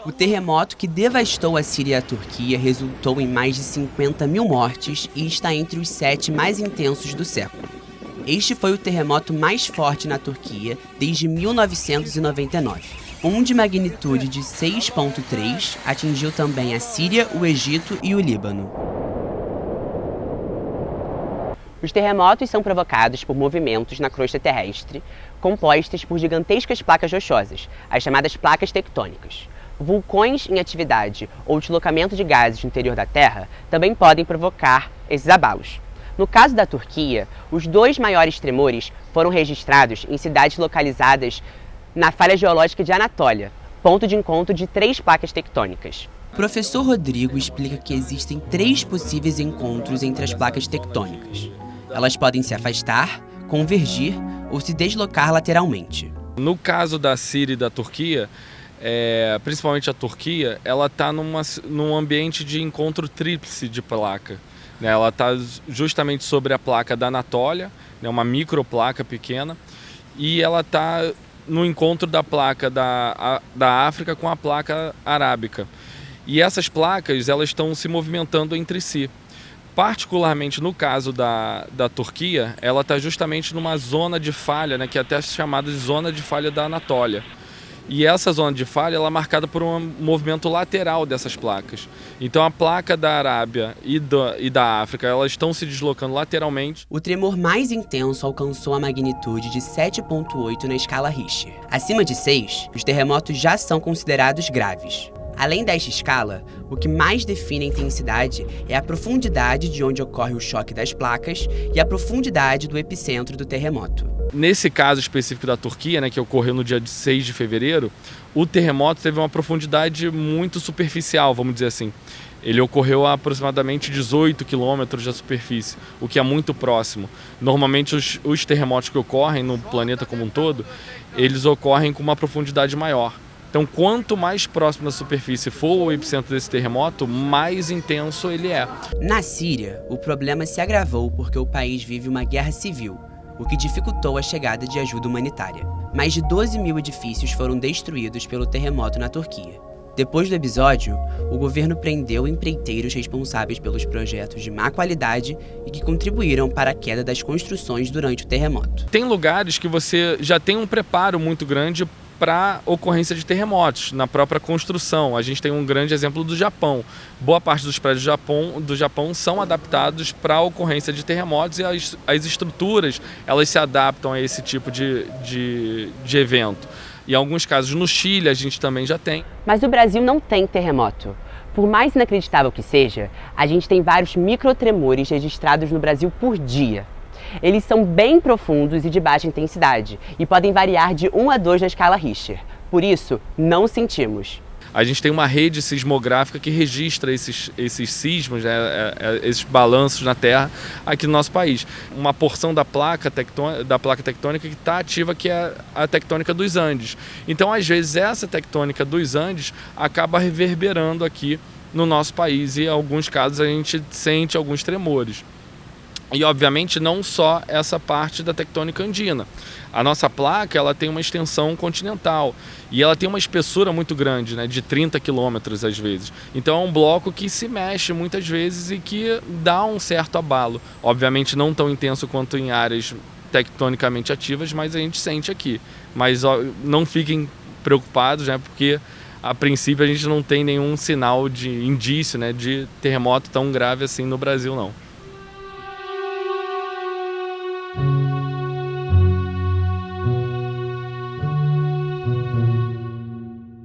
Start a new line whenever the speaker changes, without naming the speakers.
O terremoto que devastou a Síria e a Turquia resultou em mais de 50 mil mortes e está entre os 7 mais intensos do século. Este foi o terremoto mais forte na Turquia desde 1999. Um de magnitude de 6,3 atingiu também a Síria, o Egito e o Líbano. Os terremotos são provocados por movimentos na crosta terrestre, compostas por gigantescas placas rochosas, as chamadas placas tectônicas. Vulcões em atividade ou deslocamento de gases no interior da Terra também podem provocar esses abalos. No caso da Turquia, os 2 maiores tremores foram registrados em cidades localizadas na falha geológica de Anatólia, ponto de encontro de 3 placas tectônicas. O professor Rodrigo explica que existem 3 possíveis encontros entre as placas tectônicas. Elas podem se afastar, convergir ou se deslocar lateralmente.
No caso da Síria e da Turquia, principalmente a Turquia, ela está num ambiente de encontro tríplice de placa. Ela está justamente sobre a placa da Anatólia, uma microplaca pequena, e ela está no encontro da placa da África com a placa arábica. E essas placas elas estão se movimentando entre si. Particularmente no caso da Turquia, ela está justamente numa zona de falha, que é até chamada de zona de falha da Anatólia. E essa zona de falha ela é marcada por um movimento lateral dessas placas. Então a placa da Arábia e da África elas estão se deslocando lateralmente.
O tremor mais intenso alcançou a magnitude de 7,8 na escala Richter. Acima de 6, os terremotos já são considerados graves. Além desta escala, o que mais define a intensidade é a profundidade de onde ocorre o choque das placas e a profundidade do epicentro do terremoto.
Nesse caso específico da Turquia, que ocorreu no dia 6 de fevereiro, o terremoto teve uma profundidade muito superficial, vamos dizer assim. Ele ocorreu a aproximadamente 18 quilômetros da superfície, o que é muito próximo. Normalmente os terremotos que ocorrem no planeta como um todo, eles ocorrem com uma profundidade maior. Então, quanto mais próximo da superfície for o epicentro desse terremoto, mais intenso ele é.
Na Síria, o problema se agravou porque o país vive uma guerra civil, o que dificultou a chegada de ajuda humanitária. Mais de 12 mil edifícios foram destruídos pelo terremoto na Turquia. Depois do episódio, o governo prendeu empreiteiros responsáveis pelos projetos de má qualidade e que contribuíram para a queda das construções durante o terremoto.
Tem lugares que você já tem um preparo muito grande para ocorrência de terremotos, na própria construção. A gente tem um grande exemplo do Japão. Boa parte dos prédios do Japão são adaptados para a ocorrência de terremotos e as estruturas elas se adaptam a esse tipo de evento. Em alguns casos no Chile a gente também já tem.
Mas o Brasil não tem terremoto. Por mais inacreditável que seja, a gente tem vários microtremores registrados no Brasil por dia. Eles são bem profundos e de baixa intensidade e podem variar de 1 a 2 na escala Richter. Por isso, não sentimos.
A gente tem uma rede sismográfica que registra esses sismos, esses balanços na Terra aqui no nosso país. Uma porção da placa tectônica que está ativa, que é a tectônica dos Andes. Então, às vezes, essa tectônica dos Andes acaba reverberando aqui no nosso país e, em alguns casos, a gente sente alguns tremores. E, obviamente, não só essa parte da tectônica andina. A nossa placa ela tem uma extensão continental e ela tem uma espessura muito grande, de 30 quilômetros às vezes. Então é um bloco que se mexe muitas vezes e que dá um certo abalo. Obviamente não tão intenso quanto em áreas tectonicamente ativas, mas a gente sente aqui. Mas não fiquem preocupados, porque a princípio a gente não tem nenhum sinal de indício de terremoto tão grave assim no Brasil, não.